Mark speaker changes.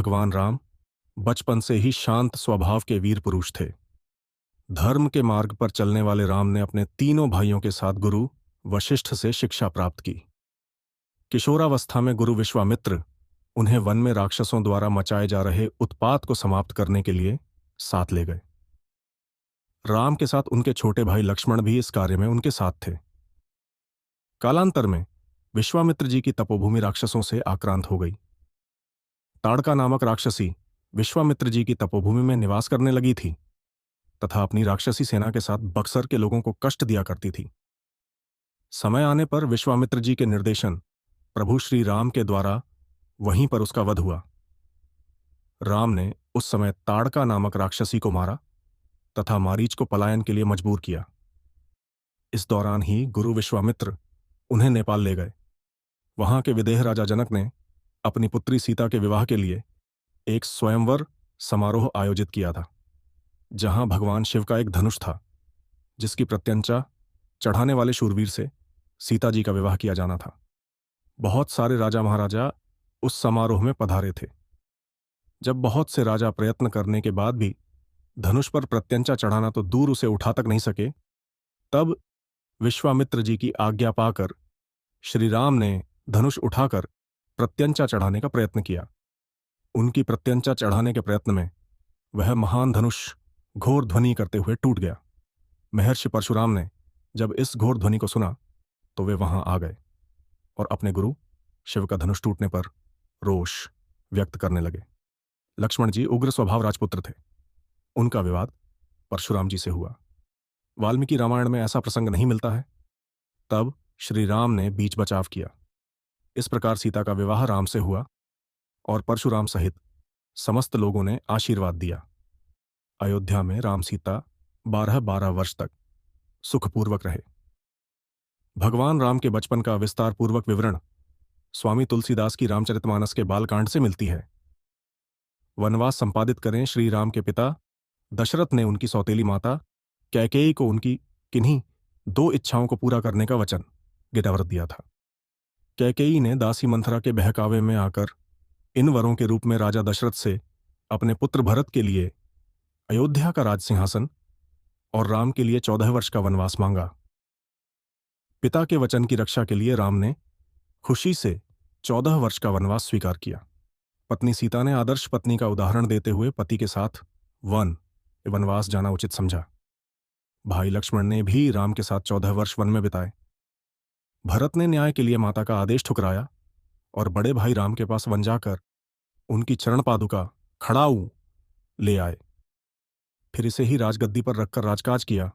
Speaker 1: भगवान राम बचपन से ही शांत स्वभाव के वीर पुरुष थे। धर्म के मार्ग पर चलने वाले राम ने अपने तीनों भाइयों के साथ गुरु वशिष्ठ से शिक्षा प्राप्त की। किशोरावस्था में गुरु विश्वामित्र उन्हें वन में राक्षसों द्वारा मचाए जा रहे उत्पात को समाप्त करने के लिए साथ ले गए। राम के साथ उनके छोटे भाई लक्ष्मण भी इस कार्य में उनके साथ थे। कालांतर में विश्वामित्र जी की तपोभूमि राक्षसों से आक्रांत हो गई। ताड़का नामक राक्षसी विश्वामित्र जी की तपोभूमि में निवास करने लगी थी तथा अपनी राक्षसी सेना के साथ बक्सर के लोगों को कष्ट दिया करती थी। समय आने पर विश्वामित्र जी के निर्देशन प्रभु श्री राम के द्वारा वहीं पर उसका वध हुआ। राम ने उस समय ताड़का नामक राक्षसी को मारा तथा मारीच को पलायन के लिए मजबूर किया। इस दौरान ही गुरु विश्वामित्र उन्हें नेपाल ले गए। वहां के विदेह राजा जनक ने अपनी पुत्री सीता के विवाह के लिए एक स्वयंवर समारोह आयोजित किया था, जहां भगवान शिव का एक धनुष था जिसकी प्रत्यंचा चढ़ाने वाले शूरवीर से सीता जी का विवाह किया जाना था। बहुत सारे राजा महाराजा उस समारोह में पधारे थे। जब बहुत से राजा प्रयत्न करने के बाद भी धनुष पर प्रत्यंचा चढ़ाना तो दूर उसे उठा तक नहीं सके, तब विश्वामित्र जी की आज्ञा पाकर श्री राम ने धनुष उठाकर प्रत्यंचा चढ़ाने का प्रयत्न किया। उनकी प्रत्यंचा चढ़ाने के प्रयत्न में वह महान धनुष घोर ध्वनि करते हुए टूट गया। महर्षि परशुराम ने जब इस घोर ध्वनि को सुना तो वे वहां आ गए और अपने गुरु शिव का धनुष टूटने पर रोष व्यक्त करने लगे। लक्ष्मण जी उग्र स्वभाव राजपुत्र थे। उनका विवाद परशुराम जी से हुआ। वाल्मीकि रामायण में ऐसा प्रसंग नहीं मिलता है। तब श्री राम ने बीच बचाव किया। इस प्रकार सीता का विवाह राम से हुआ और परशुराम सहित समस्त लोगों ने आशीर्वाद दिया। अयोध्या में राम सीता 12-12 वर्ष तक सुखपूर्वक रहे। भगवान राम के बचपन का विस्तार पूर्वक विवरण स्वामी तुलसीदास की रामचरितमानस के बालकांड से मिलती है। वनवास संपादित करें श्री राम के पिता दशरथ ने उनकी सौतेली माता कैकेयी को उनकी किन्हीं 2 इच्छाओं को पूरा करने का वचन गिरदावरत दिया था। कैकेयी ने दासी मंथरा के बहकावे में आकर इन वरों के रूप में राजा दशरथ से अपने पुत्र भरत के लिए अयोध्या का राज सिंहासन और राम के लिए 14 वर्ष का वनवास मांगा। पिता के वचन की रक्षा के लिए राम ने खुशी से 14 वर्ष का वनवास स्वीकार किया। पत्नी सीता ने आदर्श पत्नी का उदाहरण देते हुए पति के साथ वनवास जाना उचित समझा। भाई लक्ष्मण ने भी राम के साथ 14 वर्ष वन में बिताए। भरत ने न्याय के लिए माता का आदेश ठुकराया और बड़े भाई राम के पास वन जाकर उनकी चरण पादुका खड़ाऊ ले आए। फिर इसे ही राजगद्दी पर रखकर राजकाज किया।